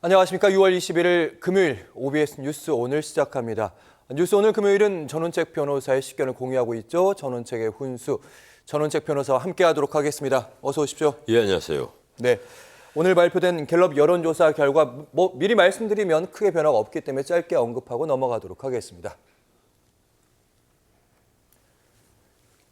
안녕하십니까. 6월 21일 금요일 OBS 뉴스 오늘 시작합니다. 뉴스 오늘 금요일은 전원책 변호사의 식견을 공유하고 있죠. 전원책의 훈수, 전원책 변호사와 함께하도록 하겠습니다. 어서 오십시오. 예, 안녕하세요. 네, 오늘 발표된 갤럽 여론조사 결과 미리 말씀드리면 크게 변화가 없기 때문에 짧게 언급하고 넘어가도록 하겠습니다.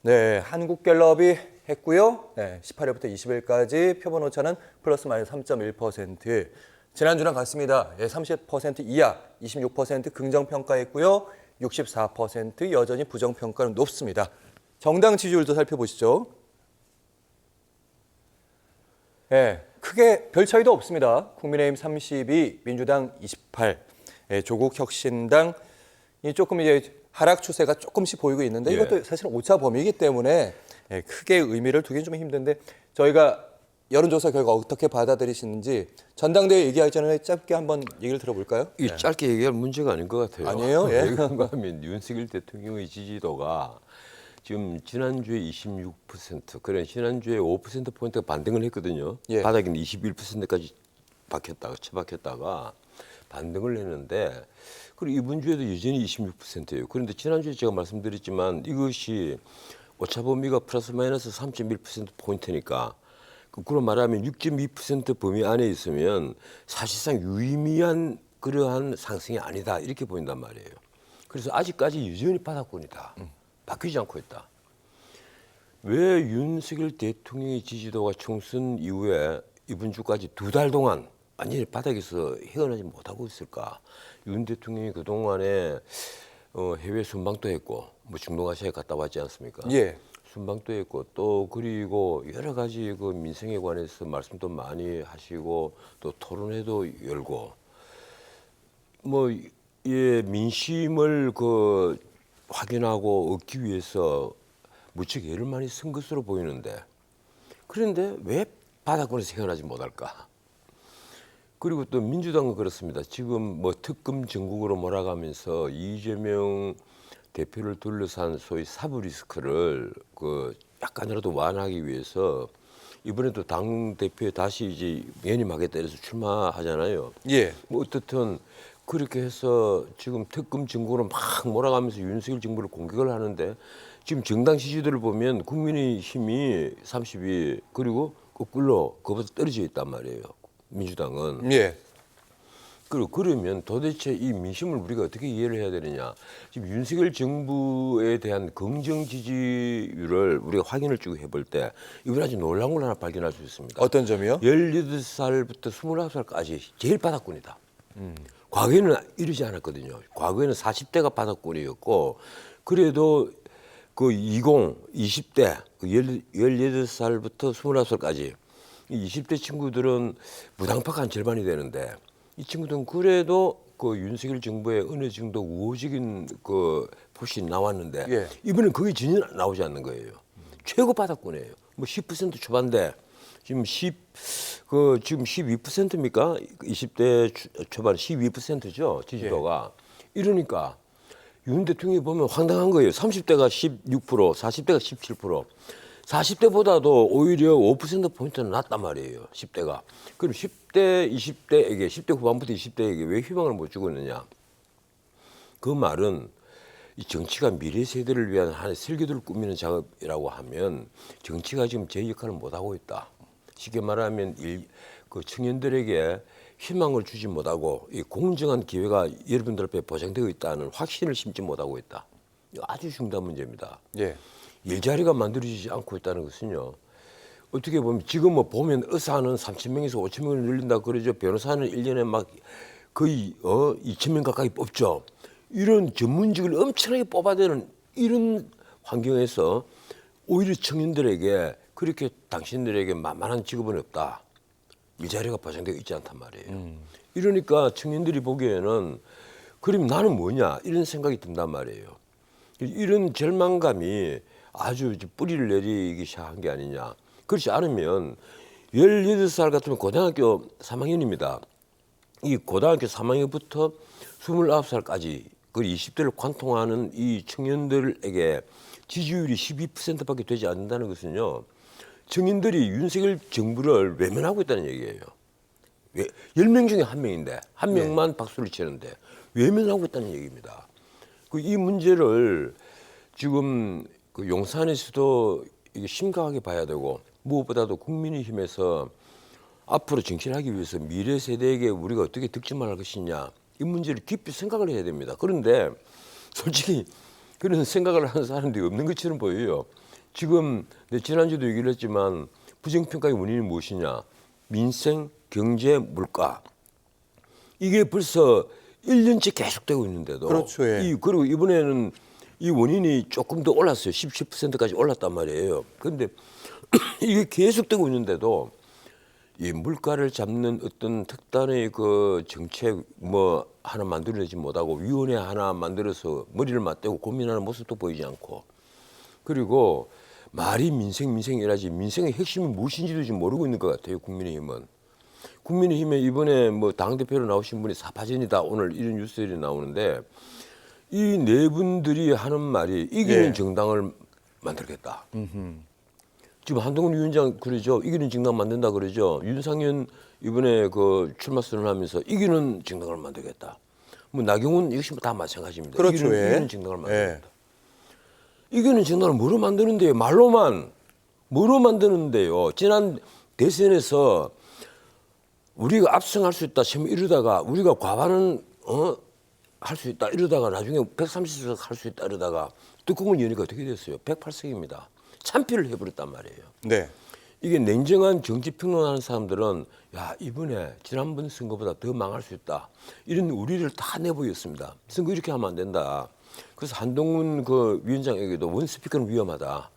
네, 한국갤럽이 했고요. 네, 18일부터 20일까지 표본 오차는 플러스 마이너스 3.1%. 지난주랑 같습니다. 30% 이하, 26% 긍정평가했고요. 64% 여전히 부정평가는 높습니다. 정당 지지율도 살펴보시죠. 네, 크게 별 차이도 없습니다. 국민의힘 32, 민주당 28, 조국혁신당이 조금 이제 하락 추세가 조금씩 보이고 있는데 이것도 사실은 오차 범위이기 때문에 크게 의미를 두기는 좀 힘든데 저희가 여론조사 결과 어떻게 받아들이시는지 전당대회 얘기하기 전에 짧게 한번 얘기를 들어볼까요? 이 짧게 얘기할 문제가 아닌 것 같아요. 아니에요? 예. 왜 그런가 하면 윤석열 대통령의 지지도가 지금 지난주에 26%, 그래 지난주에 5%포인트가 반등을 했거든요. 예. 바닥에는 21%까지 처박혔다가 반등을 했는데 그리고 이번 주에도 여전히 26%예요. 그런데 지난주에 제가 말씀드렸지만 이것이 오차 범위가 플러스 마이너스 3.1%포인트니까 그로 말하면 6.2% 범위 안에 있으면 사실상 유의미한 그러한 상승이 아니다 이렇게 보인단 말이에요. 그래서 아직까지 여전히 바닥권이다. 바뀌지 않고 있다. 왜 윤석열 대통령의 지지도가 총선 이후에 이번 주까지 2달 동안 완전히 바닥에서 헤어나지 못하고 있을까? 윤 대통령이 그동안에 해외 순방도 했고 뭐 중동아시아에 갔다 왔지 않습니까? 예. 순방도 했고 또 그리고 여러 가지 그 민생에 관해서 말씀도 많이 하시고 또 토론회도 열고 뭐 예, 민심을 그 확인하고 얻기 위해서 무척 애를 많이 쓴 것으로 보이는데 그런데 왜 바닥권에서 헤어나지 못할까? 그리고 또 민주당은 그렇습니다. 지금 뭐 특검 전국으로 몰아가면서 이재명 대표를 둘러싼 소위 사부 리스크를 그 약간이라도 완화하기 위해서 이번에도 당 대표에 다시 이제 연임하겠다 해서 출마하잖아요. 예. 뭐 어떻든 그렇게 해서 지금 특검 정국으로 막 몰아가면서 윤석열 정부를 공격을 하는데 지금 정당 지지도를 보면 국민의힘이 32 그리고 거꾸로 그보다 떨어져 있단 말이에요. 민주당은. 예. 그리고 그러면 도대체 이 민심을 우리가 어떻게 이해를 해야 되느냐. 지금 윤석열 정부에 대한 긍정 지지율을 우리가 확인을 쭉 해볼 때 이걸 아주 놀라운 걸 하나 발견할 수 있습니다. 어떤 점이요? 18살부터 29살까지 제일 바닥권이다. 과거에는 이러지 않았거든요. 과거에는 40대가 바닥권이었고 그래도 그 20대 18살부터 29살까지 이 20대 친구들은 무당파가 절반이 되는데 이 친구들은 그래도 그 윤석열 정부의 어느 정도 우호적인 그 포신이 나왔는데 예. 이번엔 그게 전혀 나오지 않는 거예요. 최고 바닥권이에요. 뭐 10% 초반대 지금 지금 12%입니까? 20대 초반 12%죠 지지도가. 이러니까 윤 대통령이 보면 황당한 거예요. 30대가 16%, 40대가 17%. 40대보다도 오히려 5%포인트는 낮단 말이에요. 10대가. 그럼 10대, 20대에게, 10대 후반부터 20대에게 왜 희망을 못 주고 있느냐. 그 말은 이 정치가 미래 세대를 위한 하나의 설계도를 꾸미는 작업이라고 하면 정치가 지금 제 역할을 못하고 있다. 쉽게 말하면 그 청년들에게 희망을 주지 못하고 이 공정한 기회가 여러분들 앞에 보장되어 있다는 확신을 심지 못하고 있다. 이거 아주 중요한 문제입니다. 예. 일자리가 만들어지지 않고 있다는 것은요. 어떻게 보면 지금 뭐 보면 의사는 3,000명에서 5,000명을 늘린다 그러죠. 변호사는 1년에 막 거의 2,000명 가까이 뽑죠. 이런 전문직을 엄청나게 뽑아대는 이런 환경에서 오히려 청년들에게 그렇게 당신들에게 만만한 직업은 없다. 일자리가 보장되어 있지 않단 말이에요. 이러니까 청년들이 보기에는 그럼 나는 뭐냐 이런 생각이 든단 말이에요. 이런 절망감이 아주 뿌리를 내리기 시작한 게 아니냐. 그렇지 않으면 18살 같으면 고등학교 3학년입니다. 이 고등학교 3학년부터 29살까지 그 20대를 관통하는 이 청년들에게 지지율이 12%밖에 되지 않는다는 것은요. 청년들이 윤석열 정부를 외면하고 있다는 얘기예요. 왜 10명 중에 한 명인데 한 명만 박수를 치는데 외면하고 있다는 얘기입니다. 이 문제를 지금 그 용산에서도 이게 심각하게 봐야 되고 무엇보다도 국민의힘에서 앞으로 정치를 하기 위해서 미래 세대에게 우리가 어떻게 득점할 것이냐 이 문제를 깊이 생각을 해야 됩니다. 그런데 솔직히 그런 생각을 하는 사람들이 없는 것처럼 보여요. 지금 지난주도 얘기를 했지만 부정평가의 원인이 무엇이냐? 민생, 경제, 물가. 이게 벌써 1년째 계속되고 있는데도 그렇죠, 예. 그리고 이번에는 이 원인이 조금 더 올랐어요. 17%까지 올랐단 말이에요. 그런데 이게 계속되고 있는데도 이 물가를 잡는 어떤 특단의 그 정책 뭐 하나 만들어내지 못하고 위원회 하나 만들어서 머리를 맞대고 고민하는 모습도 보이지 않고 그리고 말이 민생이라지 민생의 핵심이 무엇인지도 지금 모르고 있는 것 같아요. 국민의힘은. 국민의힘에 이번에 뭐 당대표로 나오신 분이 사파전이다 오늘 이런 뉴스들이 나오는데 이 네 분들이 하는 말이 이기는 예. 정당을 만들겠다. 지금 한동훈 위원장 그러죠. 이기는 정당 만든다 그러죠. 윤상현 이번에 그 출마 선언하면서 이기는 정당을 만들겠다. 뭐 나경원 역시 다 마찬가지입니다. 그렇죠. 이기는 정당을 만들겠다. 이기는 정당을 뭐로 만드는데요? 말로만 뭐로 만드는데요? 지난 대선에서 우리가 압승할 수 있다 처음 이러다가 우리가 과반은 할 수 있다 이러다가 나중에 130석 할 수 있다 이러다가 뚜껑을 여니까 어떻게 됐어요? 108석입니다. 참패를 해버렸단 말이에요. 네. 이게 냉정한 정치 평론하는 사람들은 야 이번에 지난번 선거보다 더 망할 수 있다 이런 우려를 다 내보였습니다. 선거 이렇게 하면 안 된다. 그래서 한동훈 그 위원장에게도 원 스피커는 위험하다.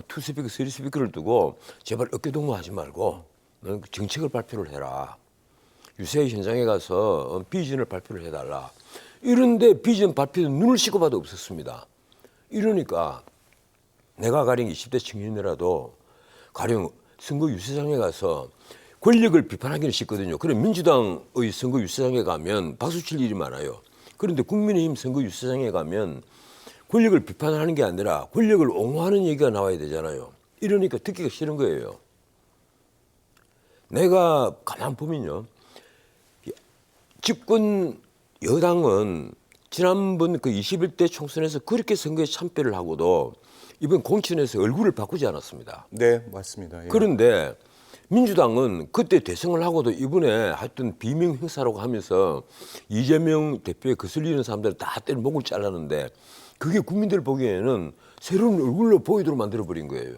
투 스피커, 쓰리 스피커를 두고 제발 어깨동무하지 말고 너는 정책을 발표를 해라. 유세 현장에 가서 비전을 발표를 해달라. 이런데 비전 발표는 눈을 씻고 봐도 없었습니다. 이러니까 내가 가령 20대 청년이라도 가령 선거 유세장에 가서 권력을 비판하기는 쉽거든요. 그럼 민주당의 선거 유세장에 가면 박수 칠 일이 많아요. 그런데 국민의힘 선거 유세장에 가면 권력을 비판하는 게 아니라 권력을 옹호하는 얘기가 나와야 되잖아요. 이러니까 듣기가 싫은 거예요. 내가 가만 보면요. 집권 여당은 지난번 그 21대 총선에서 그렇게 선거에 참패를 하고도 이번 공천에서 얼굴을 바꾸지 않았습니다. 네, 맞습니다. 예. 그런데 민주당은 그때 대승을 하고도 이번에 하여튼 비명 행사라고 하면서 이재명 대표에 거슬리는 사람들 다 때려 목을 잘랐는데 그게 국민들 보기에는 새로운 얼굴로 보이도록 만들어버린 거예요.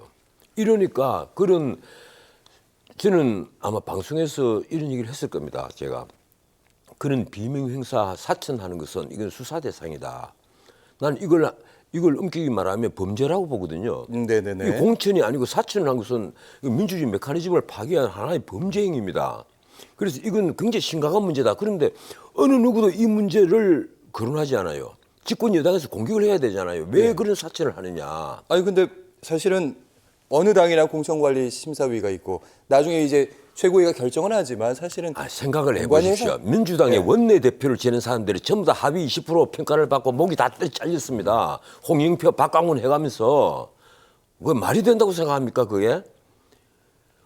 이러니까 그런 저는 아마 방송에서 이런 얘기를 했을 겁니다. 제가. 그런 비명 행사 사천하는 것은 이건 수사 대상이다. 난 이걸 엄격히 말하면 범죄라고 보거든요. 네네네. 이 공천이 아니고 사천을 한 것은 민주주의 메커니즘을 파괴한 하나의 범죄 행위입니다. 그래서 이건 굉장히 심각한 문제다. 그런데 어느 누구도 이 문제를 거론하지 않아요. 집권 여당에서 공격을 해야 되잖아요. 왜 그런 사천을 하느냐. 아니 근데 사실은 어느 당이나 공천관리심사위가 있고 나중에 이제 최고위가 결정은 하지만 사실은 생각을 해보십시오. 민주당의 원내대표를 지낸 사람들이 전부 다 합의 20% 평가를 받고 목이 다 잘렸습니다. 홍영표, 박광훈 해가면서 그 말이 된다고 생각합니까 그게?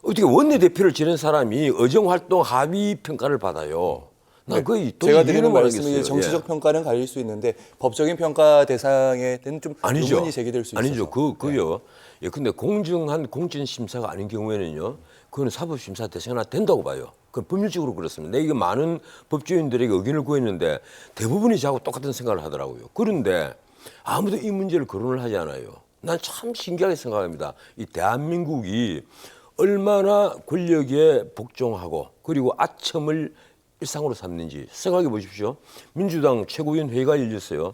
어떻게 원내대표를 지낸 사람이 의정활동 합의 평가를 받아요? 난 거의 제가 드리는 말씀이 모르겠어요. 정치적 평가는 갈릴 수 있는데 법적인 평가 대상에는 좀 아니죠. 의문이 제기될 수 있어서. 아니죠. 그요. 예, 근데 공정한 공천 심사가 아닌 경우에는요, 그거는 사법 심사 대상이 된다고 봐요. 그건 법률적으로 그렇습니다. 내가 이거 많은 법조인들에게 의견을 구했는데 대부분이 저하고 똑같은 생각을 하더라고요. 그런데 아무도 이 문제를 거론을 하지 않아요. 난 참 신기하게 생각합니다. 이 대한민국이 얼마나 권력에 복종하고 그리고 아첨을 일상으로 삼는지 생각해 보십시오. 민주당 최고위원 회의가 열렸어요.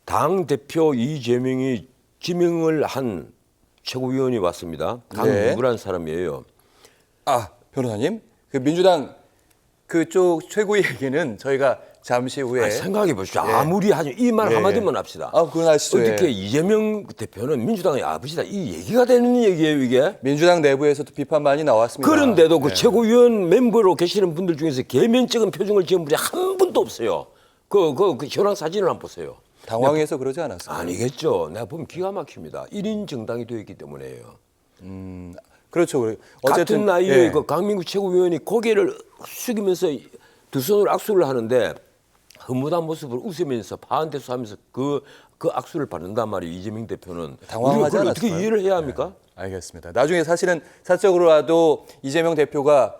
당 대표 이재명이 지명을 한 최고위원이 왔습니다. 강누구라는 사람이에요. 아, 변호사님, 그 민주당 그쪽 최고위 얘기는 저희가 잠시 후에 생각해 보십시오. 아무리 하죠. 이 말 한마디만 합시다. 그건 하시죠. 어떻게 이재명 대표는 민주당의 아버지다. 이 얘기가 되는 얘기예요, 이게? 민주당 내부에서도 비판 많이 나왔습니다. 그런데도 그 최고위원 멤버로 계시는 분들 중에서 개면적인 표정을 지은 분이 한 분도 없어요. 그 현황 사진을 한번 보세요. 당황해서 그러지 않았어요. 아니겠죠. 내가 보면 기가 막힙니다. 1인 정당이 되어 있기 때문에요. 그렇죠. 같은 나이에 예. 그 강민구 최고위원이 고개를 숙이면서 두 손으로 악수를 하는데 허무한 모습을 웃으면서 파한대수하면서 그 악수를 받는단 말이에요. 이재명 대표는. 당황하지 우리가 그걸 어떻게 않았을까요? 이해를 해야 합니까? 알겠습니다. 나중에 사실은 사적으로라도 이재명 대표가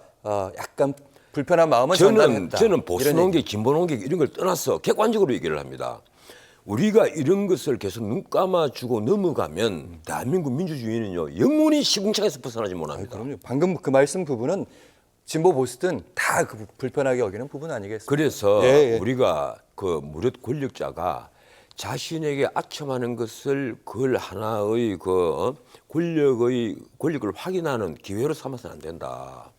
약간 불편한 마음은 전달했다. 저는 보수 이런 논객, 진보 논객 이런 걸 떠나서 객관적으로 얘기를 합니다. 우리가 이런 것을 계속 눈 감아주고 넘어가면 대한민국 민주주의는요 영원히 시궁창에서 벗어나지 못합니다. 그럼요. 방금 그 말씀 부분은 진보 보수든 다 그 불편하게 여기는 부분 아니겠습니까? 그래서 예. 우리가 그 무릇 권력자가 자신에게 아첨하는 것을 그걸 하나의 권력을 확인하는 기회로 삼아서는 안 된다.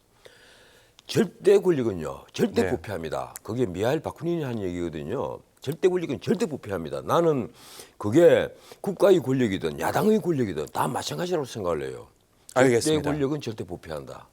절대 권력은요 절대 네. 부패합니다. 그게 미하일 바쿠닌이 한 얘기거든요. 절대 권력은 절대 부패합니다. 나는 그게 국가의 권력이든 야당의 권력이든 다 마찬가지라고 생각을 해요. 절대 알겠습니다. 권력은 절대 부패한다.